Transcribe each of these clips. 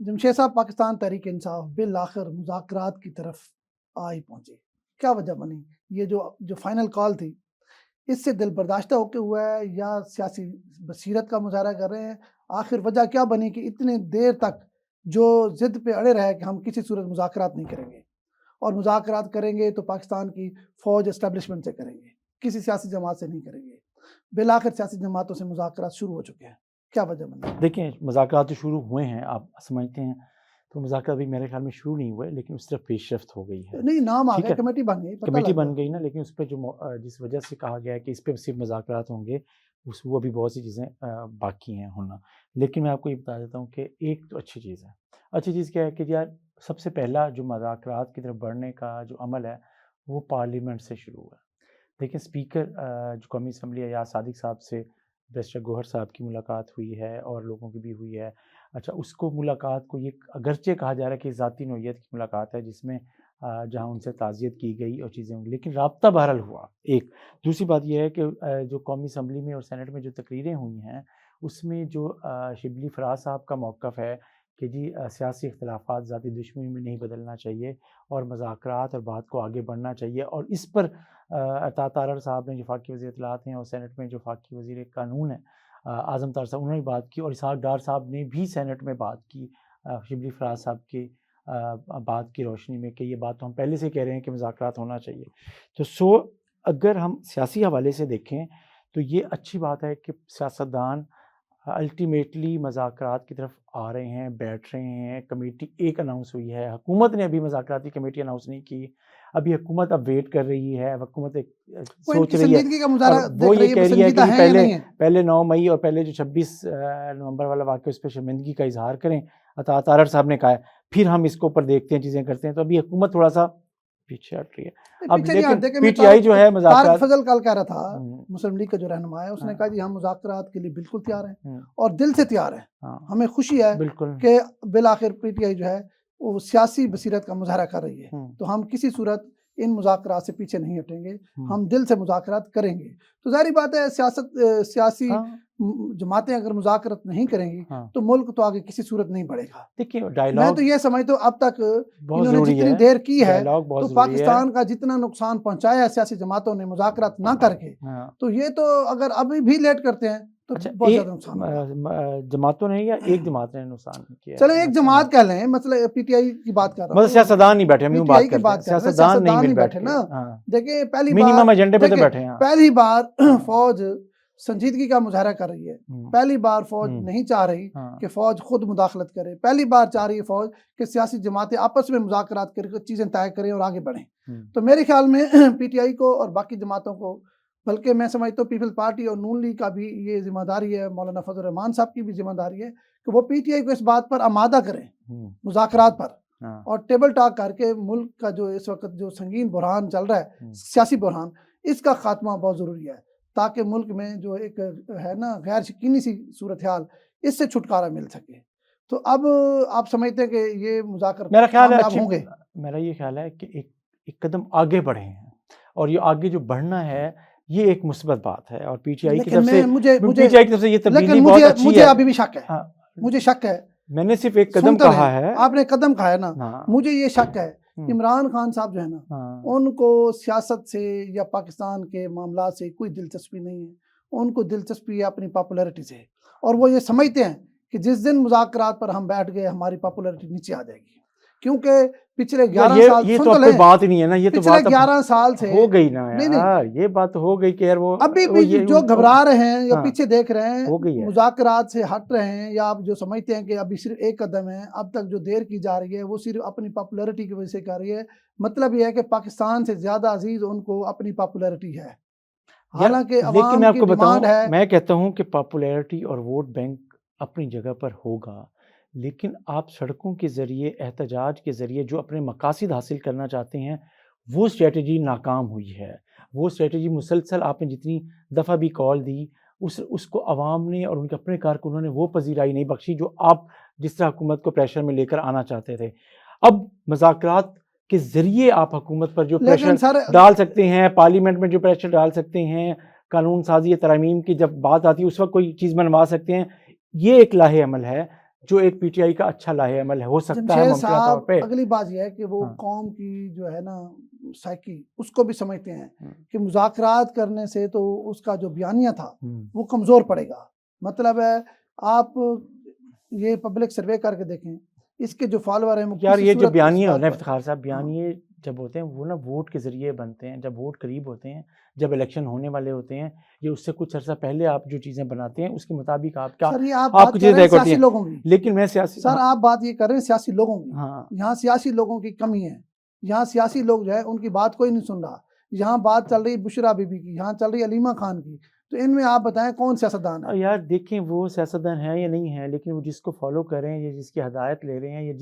جمشید صاحب، پاکستان تحریک انصاف بالآخر مذاکرات کی طرف آئی پہنچی، کیا وجہ بنی؟ یہ جو فائنل کال تھی، اس سے دل برداشتہ ہو کے ہوا ہے یا سیاسی بصیرت کا مظاہرہ کر رہے ہیں؟ آخر وجہ کیا بنی کہ اتنے دیر تک جو ضد پہ اڑے رہے کہ ہم کسی صورت مذاکرات نہیں کریں گے، اور مذاکرات کریں گے تو پاکستان کی فوج اسٹیبلشمنٹ سے کریں گے، کسی سیاسی جماعت سے نہیں کریں گے؟ بالآخر سیاسی جماعتوں سے مذاکرات شروع ہو چکے ہیں، کیا وجہ بنی؟ دیکھیں، مذاکرات تو شروع ہوئے ہیں، آپ سمجھتے ہیں، تو مذاکرات بھی میرے خیال میں شروع نہیں ہوئے، لیکن اس طرف پیش رفت ہو گئی ہے۔ نہیں، نام آ ٹھیک گیا، ہے، کمیٹی بن گئی، پتہ کمیٹی لگ بن گیا۔ گئی نا، لیکن اس پہ جس وجہ سے کہا گیا ہے کہ اس پہ صرف مذاکرات ہوں گے، وہ بھی بہت سی چیزیں باقی ہیں ہونا۔ لیکن میں آپ کو یہ بتا دیتا ہوں کہ ایک تو اچھی چیز ہے۔ اچھی چیز کیا ہے کہ یار سب سے پہلا جو مذاکرات کی طرف بڑھنے کا جو عمل ہے وہ پارلیمنٹ سے شروع ہوا ہے۔ دیکھیں، اسپیکر جو قومی اسمبلی ایاز صادق صاحب سے بیرسٹر گوہر صاحب کی ملاقات ہوئی ہے اور لوگوں کی بھی ہوئی ہے۔ اچھا، اس کو ملاقات کو یہ اگرچہ کہا جا رہا ہے کہ ذاتی نوعیت کی ملاقات ہے، جس میں جہاں ان سے تعزیت کی گئی اور چیزیں ہوئی، لیکن رابطہ بہرحال ہوا۔ ایک دوسری بات یہ ہے کہ جو قومی اسمبلی میں اور سینٹ میں جو تقریریں ہوئی ہیں، اس میں جو شبلی فراز صاحب کا موقف ہے کہ جی سیاسی اختلافات ذاتی دشمنی میں نہیں بدلنا چاہیے اور مذاکرات اور بات کو آگے بڑھنا چاہیے، اور اس پر عطا تارڑ صاحب نے جو وفاقی وزیر اطلاعات ہیں اور سینٹ میں جو وفاقی وزیر قانون ہے اعظم طاہر صاحب، انہوں نے بات کی، اور اسحاق ڈار صاحب نے بھی سینٹ میں بات کی شبلی فراز صاحب کی بات کی روشنی میں کہ یہ بات تو ہم پہلے سے کہہ رہے ہیں کہ مذاکرات ہونا چاہیے۔ تو اگر ہم سیاسی حوالے سے دیکھیں تو یہ اچھی بات ہے کہ سیاستدان الٹیمیٹلی مذاکرات کی طرف آ رہے ہیں، بیٹھ رہے ہیں۔ کمیٹی ایک اناؤنس ہوئی ہے، حکومت نے ابھی مذاکراتی کمیٹی اناؤنس نہیں کی، ابھی حکومت اب ویٹ کر رہی ہے، حکومت سوچ رہی ہے، اور وہ یہ کہہ رہی ہے کہ پہلے 9 مئی اور پہلے جو 26 نومبر والا واقعہ، اس پہ شرمندگی کا اظہار کریں، عطا تارڑ صاحب نے کہا ہے، پھر ہم اس کو اوپر دیکھتے ہیں، چیزیں کرتے ہیں۔ تو ابھی حکومت تھوڑا سا پیچھے ہٹ رہی ہے۔ اب لیکن پی ٹی آئی جو ہے طارق فضل کل کہہ رہا تھا، مسلم لیگ کا جو رہنما ہے، اس نے کہا جی ہم مذاکرات کے لیے بالکل تیار ہیں اور دل سے تیار ہیں، ہمیں خوشی ہے کہ بالآخر پی ٹی آئی جو ہے وہ سیاسی بصیرت کا مظاہرہ کر رہی ہے، تو ہم کسی صورت ان مذاکرات سے پیچھے نہیں ہٹیں گے، ہم دل سے مذاکرات کریں گے۔ تو ظاہری بات ہے سیاسی جماعتیں اگر مذاکرات نہیں کریں گی تو ملک تو آگے کسی صورت نہیں بڑھے گا۔ دیکھیے، میں تو یہ سمجھتا ہوں اب تک انہوں نے جتنی دیر کی ہے تو پاکستان کا جتنا نقصان پہنچایا ہے سیاسی جماعتوں نے مذاکرات نہ کر کے، تو یہ تو اگر ابھی بھی لیٹ کرتے ہیں تو بہت زیادہ نقصان ہوگا۔ جماعتوں نے یا ایک جماعت نے نقصان کیا؟ چلو ایک جماعت کہہ لیں، مطلب پی ٹی آئی کی بات کر رہا ہوں، مطلب سیاستدان نہیں بیٹھے، ہم بات کرتے ہیں سیاستدان نہیں بیٹھے نا۔ دیکھیں پہلی بار فوج سنجیدگی کا مظاہرہ کر رہی ہے، پہلی بار فوج نہیں چاہ رہی کہ فوج خود مداخلت کرے، پہلی بار چاہ رہی ہے فوج کہ سیاسی جماعتیں آپس میں مذاکرات کر کے چیزیں طے کریں اور آگے بڑھیں۔ تو میرے خیال میں پی ٹی آئی کو اور باقی جماعتوں کو، بلکہ میں سمجھتا ہوں پیپل پارٹی اور نون لیگ کا بھی یہ ذمہ داری ہے، مولانا فضل الرحمان صاحب کی بھی ذمہ داری ہے کہ وہ پی ٹی آئی کو اس بات پر آمادہ کریں، مذاکرات پر، اور ٹیبل ٹاک کر کے ملک کا جو اس وقت جو سنگین بحران چل رہا ہے، سیاسی بحران، اس کا خاتمہ بہت ضروری ہے، تاکہ ملک میں جو ایک ہے نا غیر یقینی سی صورتحال، اس سے چھٹکارا مل سکے۔ تو اب آپ سمجھتے ہیں کہ یہ مذاکرات کامیاب ہوں گے؟ میرا یہ خیال ہے کہ ایک قدم آگے بڑھے ہیں، اور یہ آگے جو بڑھنا ہے یہ ایک مثبت بات ہے، اور پی ٹی آئی کی طرف سے یہ تبدیلی بہت اچھی ہے۔ مجھے ابھی بھی شک ہے، مجھے شک ہے، میں نے صرف ایک قدم کہا ہے، آپ نے قدم کہا ہے نا، مجھے یہ شک ہے عمران خان صاحب جو ہے نا، ان کو سیاست سے یا پاکستان کے معاملات سے کوئی دلچسپی نہیں ہے، ان کو دلچسپی ہے اپنی پاپولیرٹی سے، اور وہ یہ سمجھتے ہیں کہ جس دن مذاکرات پر ہم بیٹھ گئے ہماری پاپولیرٹی نیچے آ جائے گی، کیونکہ پچھلے 11 سال یہ تو کوئی بات نہیں ہے نا، یہ تو پچھلے 11 سال سے ہو گئی نا یار، یہ بات ہو گئی کہ یار وہ ابھی بھی جو گھبرا رہے ہیں یا پیچھے دیکھ رہے ہیں، مذاکرات سے ہٹ رہے ہیں، یا آپ جو سمجھتے ہیں کہ ابھی صرف ایک قدم ہے، اب تک جو دیر کی جا رہی ہے وہ صرف اپنی پاپولیرٹی کی وجہ سے کر رہی ہے، مطلب یہ ہے کہ پاکستان سے زیادہ عزیز ان کو اپنی پاپولیرٹی ہے، حالانکہ عوام کی ڈیمانڈ ہے۔ میں کہتا ہوں کہ پاپولیرٹی اور ووٹ بینک اپنی جگہ پر ہوگا، لیکن آپ سڑکوں کے ذریعے، احتجاج کے ذریعے جو اپنے مقاصد حاصل کرنا چاہتے ہیں، وہ اسٹریٹجی ناکام ہوئی ہے۔ وہ اسٹریٹجی مسلسل آپ نے جتنی دفعہ بھی کال دی، اس کو عوام نے اور ان کے اپنے کارکنوں نے وہ پذیرائی نہیں بخشی جو آپ جس طرح حکومت کو پریشر میں لے کر آنا چاہتے تھے۔ اب مذاکرات کے ذریعے آپ حکومت پر جو پریشر ڈال سکتے ہیں، پارلیمنٹ میں جو پریشر ڈال سکتے ہیں، قانون سازی ترامیم کی جب بات آتی ہے اس وقت کوئی چیز منوا سکتے ہیں، یہ ایک لاہے عمل ہے جو ایک پی ٹی آئی کا اچھا لاہے عمل ہو سکتا ہے جمشید ممکنہ طور صاحب پہ. اگلی بات یہ ہے کہ وہ ہاں. قوم کی جو ہے نا سائیکی اس کو بھی سمجھتے ہیں ہاں. کہ مذاکرات کرنے سے تو اس کا جو بیانیہ تھا ہوں. وہ کمزور پڑے گا. مطلب ہے آپ یہ پبلک سروے کر کے دیکھیں اس کے جو فالوور ہیں وہ یار کسی یہ جو صورت اس بیانیے بات ہوتے ہیں پر- افتخار صاحب، ہاں. بیانیے جب ہوتے ہیں وہ نا ووٹ کے ذریعے بنتے ہیں، جب ووٹ قریب ہوتے ہیں، جب الیکشن ہونے والے ہوتے ہیں، یہ اس سے کچھ عرصہ پہلے آپ جو چیزیں بناتے ہیں اس کے مطابق آپ کیا سر یہ آپ آپ بات کو کر چیزیں رہے ہیں طے کرتی سیاسی ہیں. لوگوں کی. لیکن میں سیاسی سر آپ بات یہ کر رہے ہیں سیاسی لوگوں کی. ہاں یہاں سیاسی لوگوں کی کمی ہے. یہاں سیاسی لوگ جو ہے ان کی بات کوئی نہیں سن رہا. یہاں بات چل رہی بشرا بی بی کی، یہاں چل رہی علیمہ خان کی. تو ان میں آپ بتائیں کون سیاستدان ہے؟ یار دیکھیں وہ سیاستدان ہیں یا نہیں ہیں، لیکن وہ جس کو فالو کر رہے ہیں یا جس کی ہدایت لے رہے ہیں یا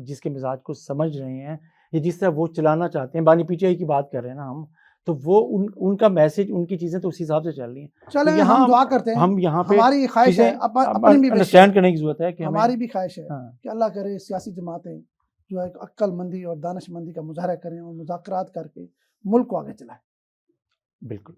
جس کے مزاج کو سمجھ رہے ہیں یا جس طرح وہ چلانا چاہتے ہیں، بانی پی ٹی آئی کی بات کر رہے ہیں نا ہم، تو وہ ان کا میسج، ان کی چیزیں تو اسی حساب سے چل رہی ہیں. چلیں یہاں ہم دعا کرتے ہیں. ہم یہاں پہ ہماری خواہش چیزیں ہے اپنی بھی انڈرسٹینڈ کرنے کی ضرورت ہے کہ ہمیں. ہماری بھی خواہش ہے ہاں کہ اللہ کرے سیاسی جماعتیں جو ایک عقل مندی اور دانش مندی کا مظاہرہ کریں اور مذاکرات کر کے ملک کو آگے چلائیں. بالکل.